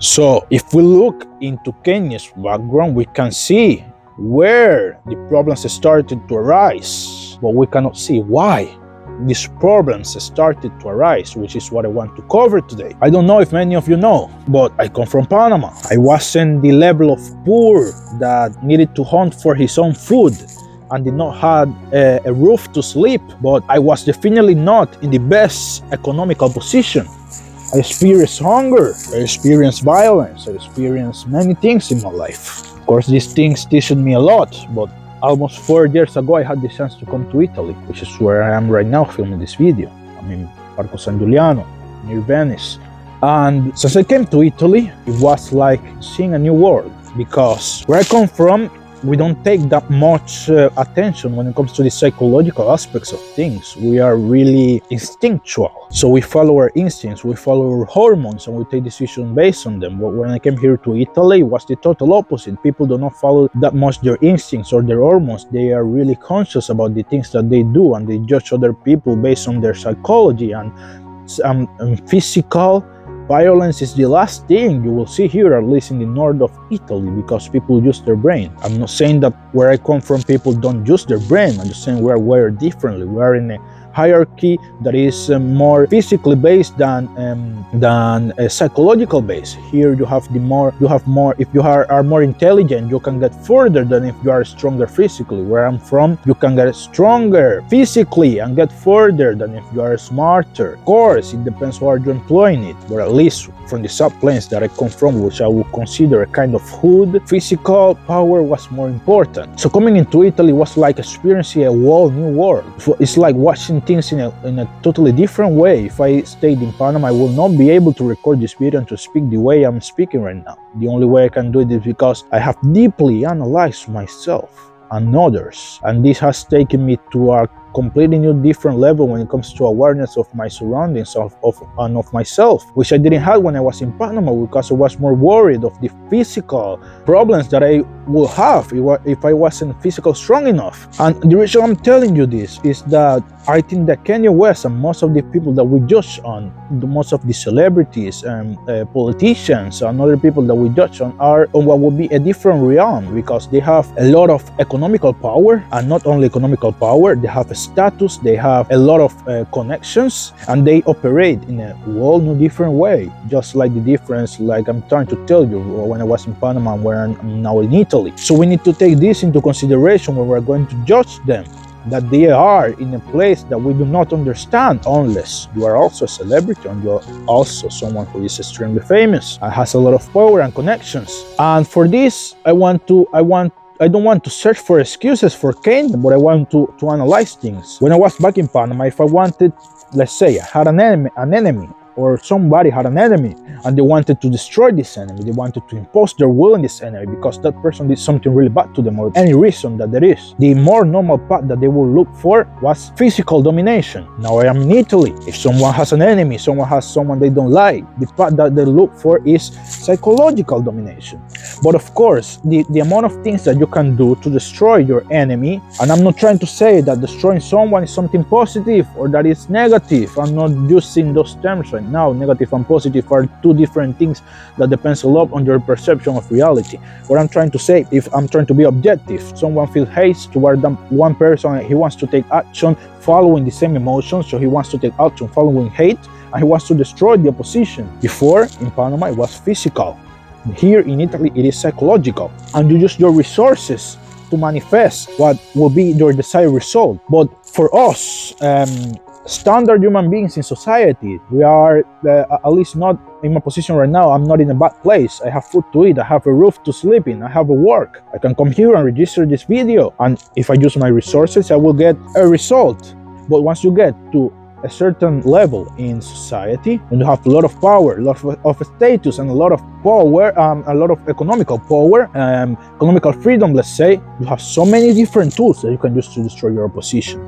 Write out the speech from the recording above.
So if we look into Kenya's background, we can see where the problems started to arise, but we cannot see why these problems started to arise, which is what I want to cover today. I don't know if many of you know, but I come from Panama. I wasn't the level of poor that needed to hunt for his own food and did not have a roof to sleep, but I was definitely not in the best economical position. I experienced hunger, I experienced violence, I experienced many things in my life. Of course, these things teach me a lot, but almost 4 years ago I had the chance to come to Italy, which is where I am right now filming this video. I'm in Parco San Giuliano, near Venice. And since I came to Italy, it was like seeing a new world, because where I come from, we don't take that much attention when it comes to the psychological aspects of things. We are really instinctual. So we follow our instincts, we follow our hormones, and we take decisions based on them. But when I came here to Italy, it was the total opposite. People do not follow that much their instincts or their hormones. They are really conscious about the things that they do, and they judge other people based on their psychology and physical. Violence is the last thing you will see here, at least in the north of Italy, because people use their brain. I'm not saying that where I come from people don't use their brain. I'm just saying we're wired differently. We're in a hierarchy that is more physically based than a psychological based. Here you have more. If you are more intelligent, you can get further than if you are stronger physically. Where I'm from, you can get stronger physically and get further than if you are smarter. Of course, it depends how you're employing it, but at least from the subplanes that I come from, which I would consider a kind of hood, physical power was more important. So coming into Italy was like experiencing a whole new world. It's like watching things in a totally different way. If I stayed in Panama, I will not be able to record this video and to speak the way I'm speaking right now. The only way I can do it is because I have deeply analyzed myself and others, and this has taken me to a completely new different level when it comes to awareness of my surroundings and of myself, which I didn't have when I was in Panama, because I was more worried of the physical problems that I will have if I wasn't physically strong enough. And the reason I'm telling you this is that I think that Kanye West and most of the people that we judge on, most of the celebrities and politicians and other people that we judge on are on what would be a different realm, because they have a lot of economical power, and not only economical power, they have a status, they have a lot of connections, and they operate in a whole new different way, just like the difference, like I'm trying to tell you, when I was in Panama and where I'm now in Italy. So we need to take this into consideration when we're going to judge them, that they are in a place that we do not understand, unless you are also a celebrity and you're also someone who is extremely famous and has a lot of power and connections. And for this, I don't want to search for excuses for Kanye, but I want to analyze things. When I was back in Panama, if I wanted, let's say, I had an enemy, or somebody had an enemy, and they wanted to destroy this enemy, they wanted to impose their will on this enemy because that person did something really bad to them, or any reason that there is, the more normal path that they would look for was physical domination. Now I am in Italy. If someone has an enemy, someone has someone they don't like, the path that they look for is psychological domination. But of course, the amount of things that you can do to destroy your enemy, and I'm not trying to say that destroying someone is something positive or that is negative. I'm not using those terms right now. Negative and positive are two different things that depends a lot on your perception of reality. What I'm trying to say, if I'm trying to be objective, someone feels hate toward one person, he wants to take action following the same emotions, so he wants to take action following hate, and he wants to destroy the opposition. Before, in Panama, it was physical. Here in Italy, it is psychological, and you use your resources to manifest what will be your desired result. But for us, standard human beings in society, we are at least not in my position right now. I'm not in a bad place. I have food to eat, I have a roof to sleep in, I have a work. I can come here and register this video, and if I use my resources, I will get a result. But once you get to a certain level in society, and you have a lot of power, a lot of status, and a lot of power, a lot of economical power, economical freedom, let's say, you have so many different tools that you can use to destroy your opposition.